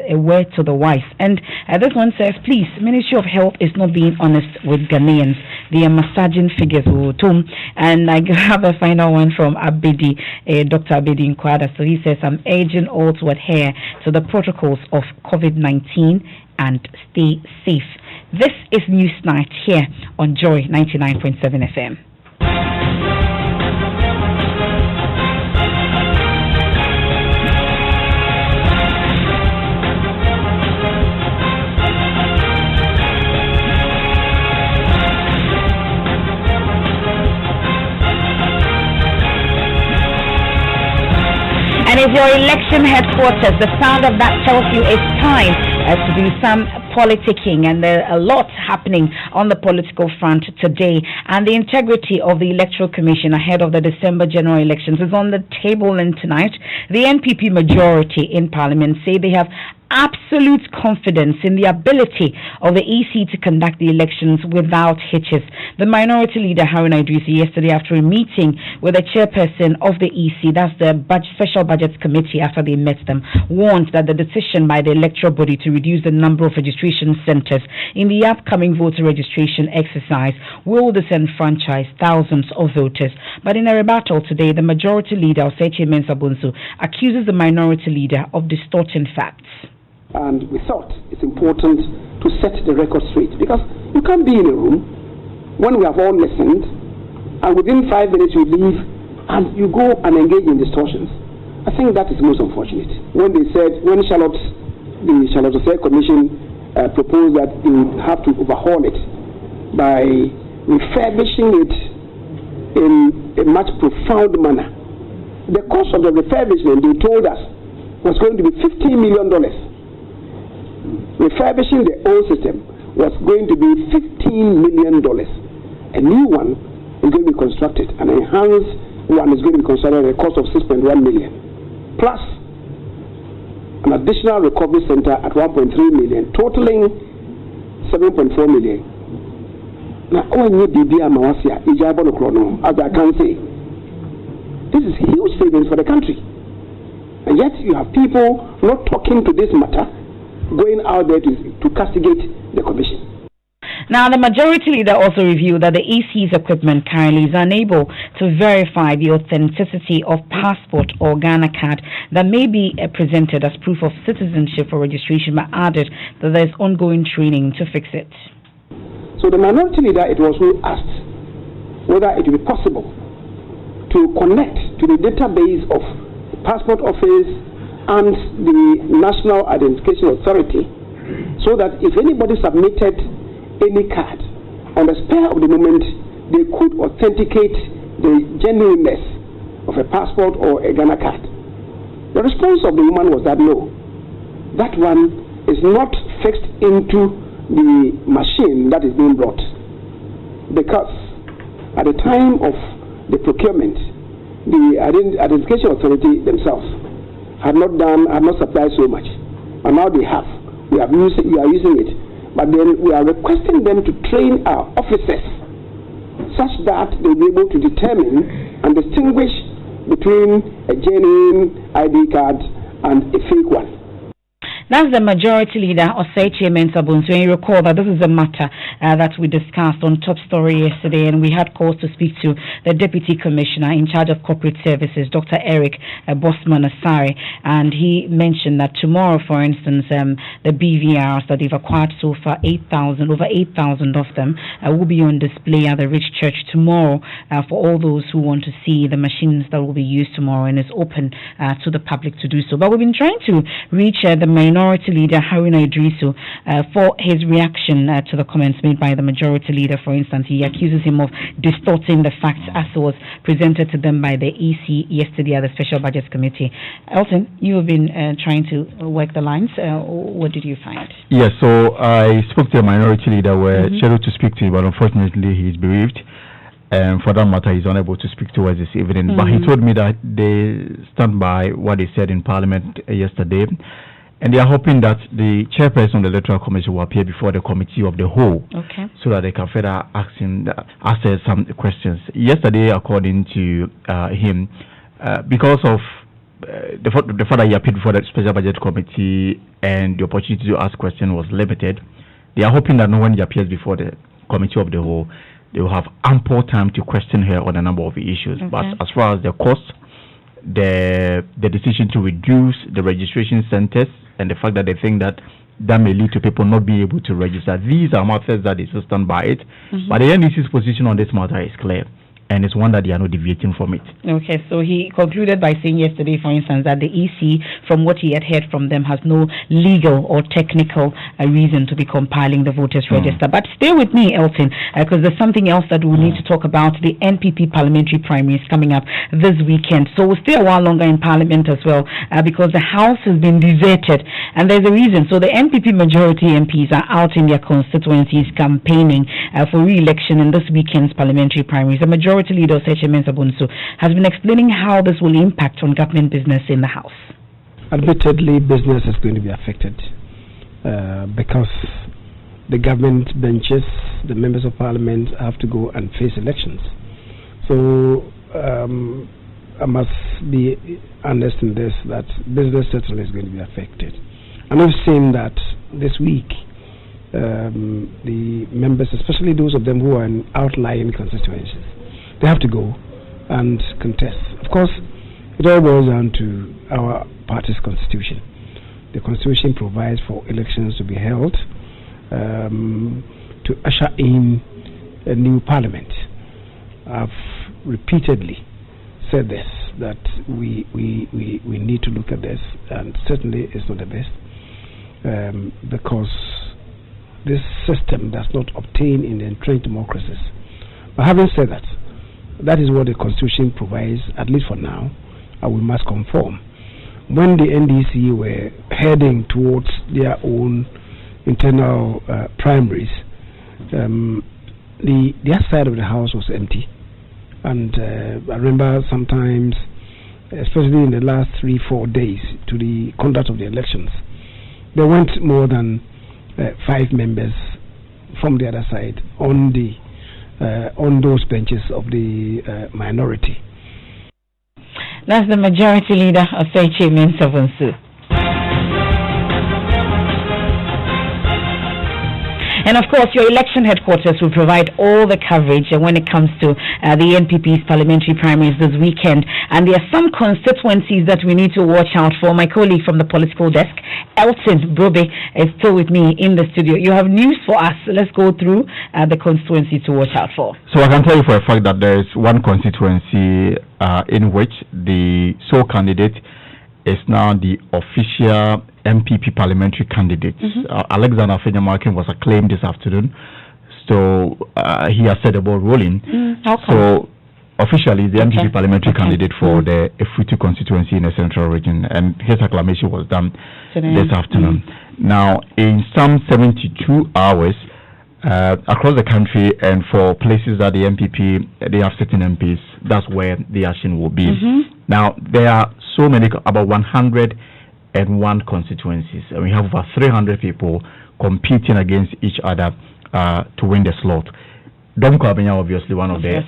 S1: a word to the wise. And this one says, please, Ministry of Health is not being honest with Ghanaians. they are massaging figures. And I have a final one from Abedi, Dr. Abedi Nkwada. So he says, I'm urging all to adhere to the protocols of COVID-19 and stay safe. This is Newsnight here on Joy 99.7 FM. And if your election headquarters, the sound of that tells you it's time to do some politicking, and there are a lot happening on the political front today. And the integrity of the Electoral Commission ahead of the December general elections is on the table. And tonight, the NPP majority in Parliament say they have absolute confidence in the ability of the EC to conduct the elections without hitches. The minority leader Haruna Idrisi yesterday, after a meeting with the chairperson of the EC, that's the Special Budgets Committee, after they met them, warned that the decision by the electoral body to reduce the number of registration centres in the upcoming voter registration exercise will disenfranchise thousands of voters. But in a rebuttal today, the majority leader, Osechi Mensah-Bonsu, accuses the minority leader of distorting facts.
S5: And we thought it's important to set the record straight, because you can't be in a room when we have all listened and within 5 minutes you leave and you go and engage in distortions. I think that is most unfortunate. When they said, when the Charlotte Affair Commission proposed that they would have to overhaul it by refurbishing it in a much profound manner, the cost of the refurbishment, they told us, was going to be $15 million. Refurbishing the old system was going to be $15 million. A new one is going to be constructed. An enhanced one is going to be constructed at a cost of $6.1 million. Plus an additional recovery center at $1.3 million, totaling $7.4 million. Now, as I can say, this is huge savings for the country. And yet you have people not talking to this matter, going out there to castigate the commission.
S1: Now, the majority leader also revealed that the EC's equipment currently is unable to verify the authenticity of passport or Ghana card that may be presented as proof of citizenship for registration, but added that there is ongoing training to fix it.
S5: So the minority leader, it was who asked whether it would be possible to connect to the database of the Passport Office and the National Identification Authority, so that if anybody submitted any card on the spur of the moment, they could authenticate the genuineness of a passport or a Ghana card. The response of the woman was that no, that one is not fixed into the machine that is being brought, because at the time of the procurement, the Identification Authority themselves had not supplied so much, and now they have. We are using it, but then we are requesting them to train our officers such that they'll be able to determine and distinguish between a genuine ID card and a fake one.
S1: That's the majority leader, Osechi Mensah-Bonsu. And you recall that this is a matter that we discussed on Top Story yesterday, and we had calls to speak to the Deputy Commissioner in charge of Corporate Services, Dr. Eric Bosman Asare, and he mentioned that tomorrow, for instance, the BVRs that they've acquired so far, over 8,000 of them, will be on display at the Rich Church tomorrow for all those who want to see the machines that will be used tomorrow, and it's open to the public to do so. But we've been trying to reach the minority leader Haruna Idrisu for his reaction to the comments made by the majority leader. For instance, he accuses him of distorting the facts as it was presented to them by the EC yesterday at the Special Budgets Committee. Elton, you have been trying to work the lines. What did you find?
S12: Yes, so I spoke to a minority leader, were scheduled to speak to him, but unfortunately he's bereaved. For that matter, he's unable to speak to us this evening. But he told me that they stand by what they said in Parliament yesterday. And they are hoping that the chairperson of the Electoral Commission will appear before the Committee of the Whole, so that they can further ask some questions. Yesterday, according to him, because of the fact that he appeared before the Special Budget Committee and the opportunity to ask questions was limited, they are hoping that when he appears before the Committee of the Whole, they will have ample time to question her on a number of issues.
S1: Okay.
S12: But as far as the cost, the decision to reduce the registration centers, and the fact that they think that may lead to people not being able to register, these are matters that they still stand by it. But the NDC's position on this matter is clear, and it's one that they are not deviating from it.
S1: Okay, so he concluded by saying yesterday, for instance, that the EC, from what he had heard from them, has no legal or technical reason to be compiling the voters register. But stay with me, Elton, because there's something else that we need to talk about, the NPP parliamentary primaries coming up this weekend. So we'll stay a while longer in Parliament as well, because the House has been deserted, and there's a reason. So the NPP majority MPs are out in their constituencies campaigning for re-election in this weekend's parliamentary primaries. The majority leader, Emefa Apawu, has been explaining how this will impact on government business in the House.
S5: Admittedly, business is going to be affected because the government benches, the members of parliament, have to go and face elections. So I must be honest in this, that business certainly is going to be affected. And I've seen that this week the members, especially those of them who are in outlying constituencies, they have to go and contest. Of course, it all boils down to our party's constitution. The constitution provides for elections to be held to usher in a new parliament. I've repeatedly said this, that we need to look at this, and certainly it's not the best, because this system does not obtain in the entrenched democracies. But having said that, that is what the Constitution provides, at least for now, and we must conform. When the NDC were heading towards their own internal primaries, their side of the House was empty. And I remember sometimes, especially in the last 3-4 days to the conduct of the elections, there weren't more than 5 members from the other side on those benches of the minority.
S1: That's the majority leader of Emefa Apawu. And of course, your election headquarters will provide all the coverage when it comes to the NPP's parliamentary primaries this weekend. And there are some constituencies that we need to watch out for. My colleague from the political desk, Elton Brobe, is still with me in the studio. You have news for us. Let's go through the constituency to watch out for.
S12: So I can tell you for a fact that there is one constituency in which the sole candidate is now the official MPP parliamentary candidate. Alexander Fenyamakin was acclaimed this afternoon, so he has set the ball rolling. So officially the MPP parliamentary candidate for the Efutu constituency in the central region, and his acclamation was done this afternoon. Now, in some 72 hours across the country, and for places that the MPP, they have certain MPs, that's where the action will be. Now, there are so many, about 101 constituencies, and we have over 300 people competing against each other to win the slot. Domkwabenya, obviously, one of the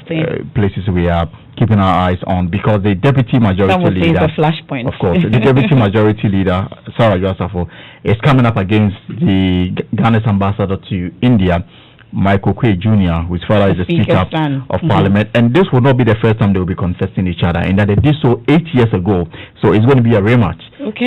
S12: places we are keeping our eyes on, because the deputy majority leader,
S1: the flashpoint.
S12: Of course, the deputy majority leader, Sarah Josafo, is coming up against the Ghana's ambassador to India, Michael Kwe Jr., whose father is the Speaker of Parliament. And this will not be the first time they will be contesting each other, and that they did so 8 years ago. So it's going to be a rematch.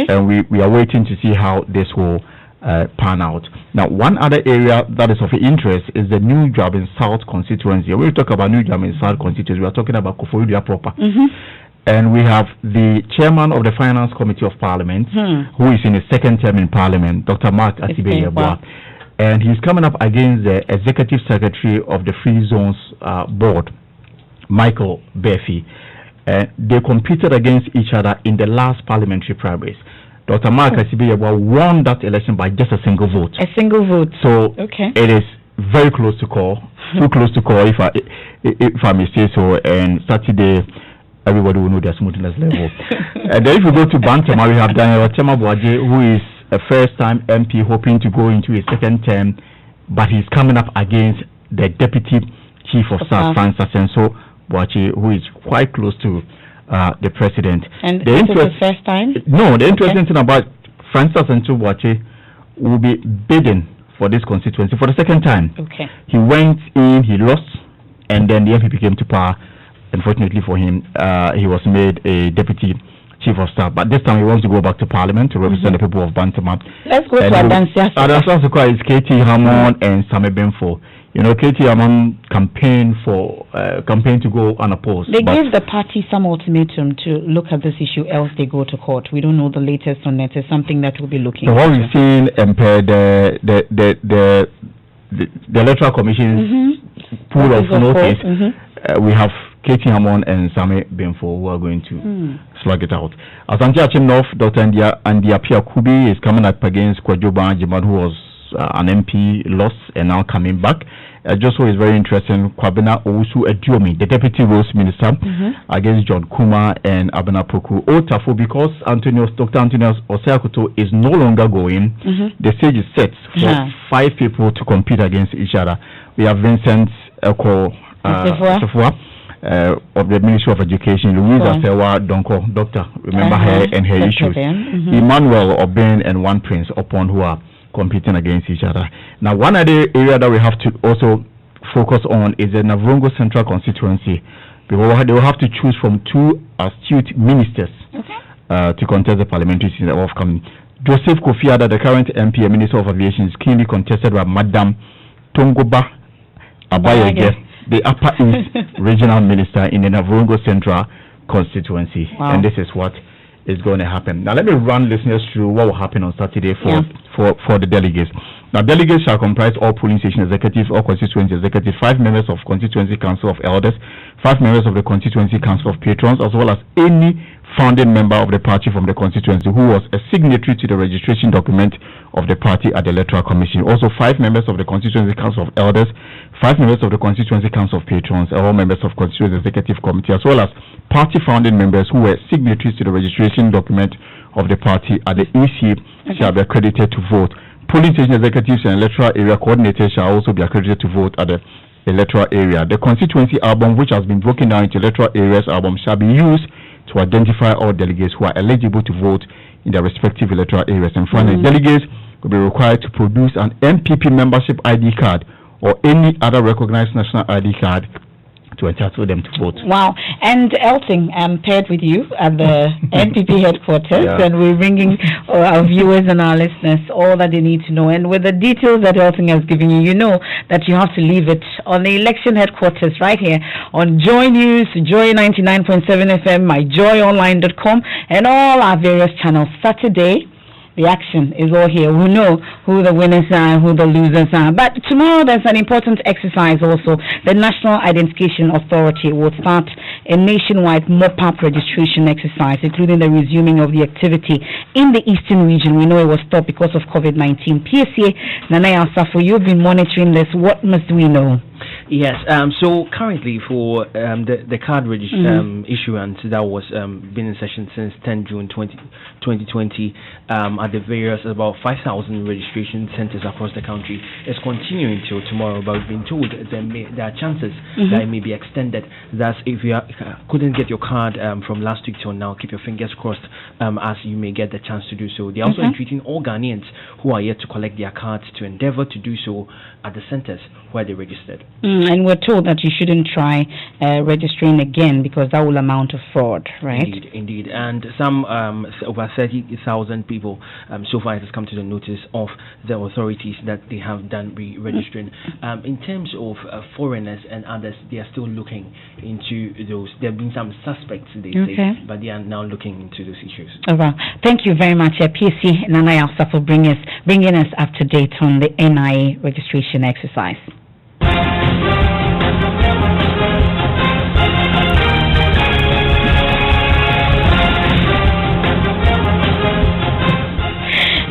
S12: And we are waiting to see how this will pan out. Now, one other area that is of interest is the New Job in South constituency. When we talk about New Job in South constituency, we are talking about Koforidua proper. And we have the chairman of the Finance Committee of Parliament, who is in his second term in Parliament, Dr. Mark Asibe-Yeboah. And he's coming up against the Executive Secretary of the Free Zones Board, Michael Befi. They competed against each other in the last parliamentary primaries. Dr. Mark Asibe-Yeboah won that election by just a single vote.
S1: A single vote.
S12: So it is very close to call, too close to call, if I may say so. And Saturday, everybody will know their smoothness level. And then if we go to Bantama, we have Daniel Otema-Boaje, who is a first-time MP hoping to go into his second term, but he's coming up against the Deputy Chief of Staff, Francis Boache, who is quite close to the President.
S1: And this is the first time?
S12: No, the interesting thing about Francis Boache will be bidding for this constituency for the second time. He went in, he lost and then the NPP came to power. Unfortunately for him, he was made a deputy chief of staff, but this time he wants to go back to parliament to represent the people of Bantama.
S1: Let's go to Adansia.
S12: Adansia is Katie Hammond and Same Benfo. You know, Katie Hammond campaign to go unopposed.
S1: They gave the party some ultimatum to look at this issue, else they go to court. We don't know the latest on it. It's something that we'll be looking at.
S12: So what we've seen, the Electoral Commission's pool of notice, we have Katie Hammond and Same Benfo who are going to slug it out. Asante Achim North, Dr. Andia Kubi is coming up against Kwajoba Jiman, who was an MP lost and now coming back. Just so is very interesting. Kwabena Owusu Ediomi, the Deputy Roads Minister, against John Kuma and Abena Poku Otafo, because Dr. Antonius Oseakoto is no longer going. The stage is set for 5 people to compete against each other. We have Vincent Eko of the Ministry of Education, Louisa Sewa Donko, doctor, remember her and her issues. Emmanuel Oben and One Prince Upon, who are competing against each other. Now, one other area that we have to also focus on is the Navrongo Central constituency, because they will have to choose from 2 astute ministers to contest the parliamentary season upcoming. Joseph Kofi Adda, the current MP and Minister of Aviation, is keenly contested by Madam Tongoba Abayege, the Upper East Regional Minister in the Navrongo Central constituency. And this is what is going to happen. Now let me run listeners through what will happen on Saturday for the delegates. Now delegates shall comprise all polling station executives, all constituency executives, 5 members of Constituency Council of Elders, 5 members of the Constituency Council of Patrons, as well as any founding member of the party from the constituency who was a signatory to the registration document of the party at the Electoral Commission. Also 5 members of the Constituency Council of Elders, 5 members of the Constituency Council of Patrons, all members of Constituency Executive Committee, as well as party founding members who were signatories to the registration document of the party at the EC shall be accredited to vote. Polling station executives and electoral area coordinators shall also be accredited to vote at the electoral area. The constituency album, which has been broken down into electoral areas album, shall be used to identify all delegates who are eligible to vote in their respective electoral areas. And finally, delegates will be required to produce an MPP membership ID card or any other recognized national ID card to entitle them to vote.
S1: Wow. And Elting, I'm paired with you at the NPP headquarters, and we're bringing our viewers and our listeners all that they need to know. And with the details that Elting has given you, you know that you have to leave it on the election headquarters right here on Joy News, Joy 99.7 FM, myjoyonline.com, and all our various channels. Saturday, the action is all here. We know who the winners are and who the losers are. But tomorrow there's an important exercise also. The National Identification Authority will start a nationwide mop-up registration exercise, including the resuming of the activity in the Eastern region. We know it was stopped because of COVID-19. PSA, Nanaya Asafo, you've been monitoring this. What must we know?
S7: Yes, so currently for the card issuance that was been in session since 10 June 2020 at the various about 5,000 registration centers across the country, is continuing till tomorrow, but we've been told there are chances that it may be extended. Thus, if you couldn't get your card from last week till now, keep your fingers crossed as you may get the chance to do so. They're also entreating all Ghanaians who are yet to collect their cards to endeavor to do so at the centers where they registered.
S1: And we're told that you shouldn't try registering again because that will amount to fraud, right?
S7: Indeed. And some over 30,000 people so far it has come to the notice of the authorities that they have done re-registering. In terms of foreigners and others, they are still looking into those. There have been some suspects, they say, but they are now looking into those issues.
S1: Well, thank you very much, PSC Nanaya Alsa, for bringing us up to date on the NIA registration exercise.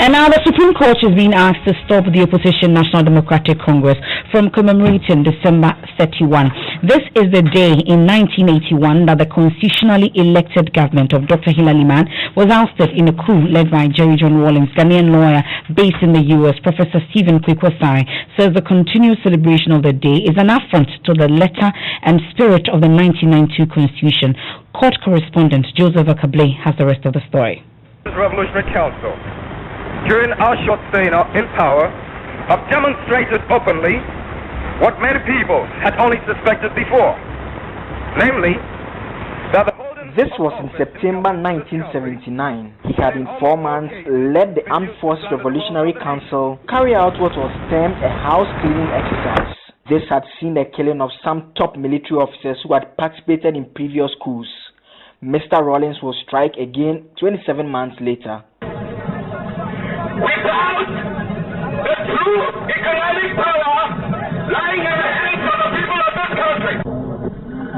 S1: And now the Supreme Court is being asked to stop the opposition National Democratic Congress from commemorating December 31. This is the day in 1981 that the constitutionally elected government of Dr. Hilary Mann was ousted in a coup led by Jerry John Rawlings. Ghanaian lawyer based in the U.S., Professor Stephen Kwekwasari, says the continued celebration of the day is an affront to the letter and spirit of the 1992 Constitution. Court correspondent Joseph Akable has the rest of the story.
S9: Revolutionary Council, during our short stay in power, have demonstrated openly what many people had only suspected before, namely that the
S8: This was in September 1979. He had in 4 months led the Armed Forces Revolutionary Council carry out what was termed a house cleaning exercise. This had seen the killing of some top military officers who had participated in previous coups. Mr. Rawlings will strike again 27 months later.
S11: Without the true economic power lying in the hands of the people of this country,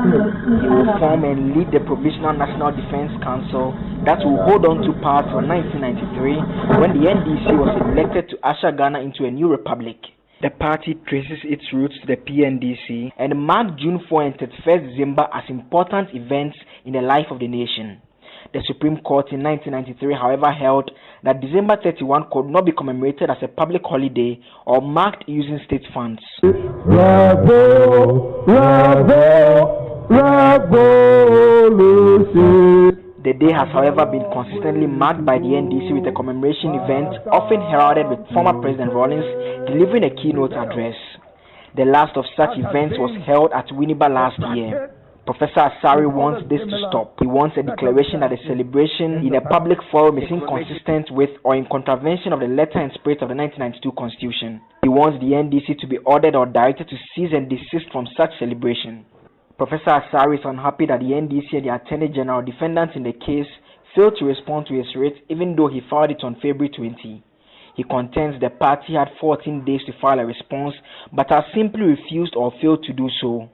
S8: he will form and lead the Provisional National Defense Council that will hold on to power till 1993, when the NDC was elected to usher Ghana into a new republic. The party traces its roots to the PNDC and marked June 4 and 31st December as important events in the life of the nation. The Supreme Court in 1993, however, held that December 31 could not be commemorated as a public holiday or marked using state funds. The day has, however, been consistently marked by the NDC with a commemoration event, often heralded with former President Rawlings delivering a keynote address. The last of such events was held at Winneba last year. Professor Asari wants this to stop. He wants a declaration that the celebration in a public forum is inconsistent with or in contravention of the letter and spirit of the 1992 Constitution. He wants the NDC to be ordered or directed to cease and desist from such celebration. Professor Asari is unhappy that the NDC and the Attorney General, defendants in the case, failed to respond to his writ even though he filed it on February 20. He contends the party had 14 days to file a response but has simply refused or failed to do so.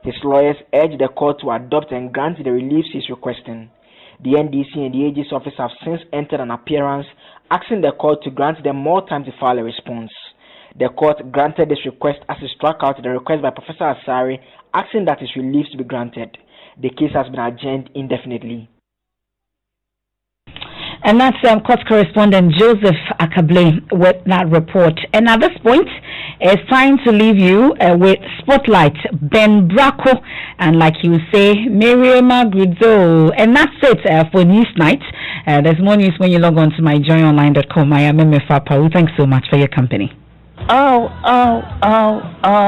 S8: His lawyers urge the court to adopt and grant the reliefs he is requesting. The NDC and the AG's office have since entered an appearance asking the court to grant them more time to file a response. The court granted this request as it struck out the request by Professor Asari asking that his reliefs be granted. The case has been adjourned indefinitely.
S1: And that's court correspondent Joseph Akable with that report. And at this point, it's time to leave you with Spotlight, Ben Bracco, and like you say, Miriam Grudzo. And that's it for News Night. There's more news when you log on to myjoyonline.com. I am Emefa Apawu. Thanks so much for your company.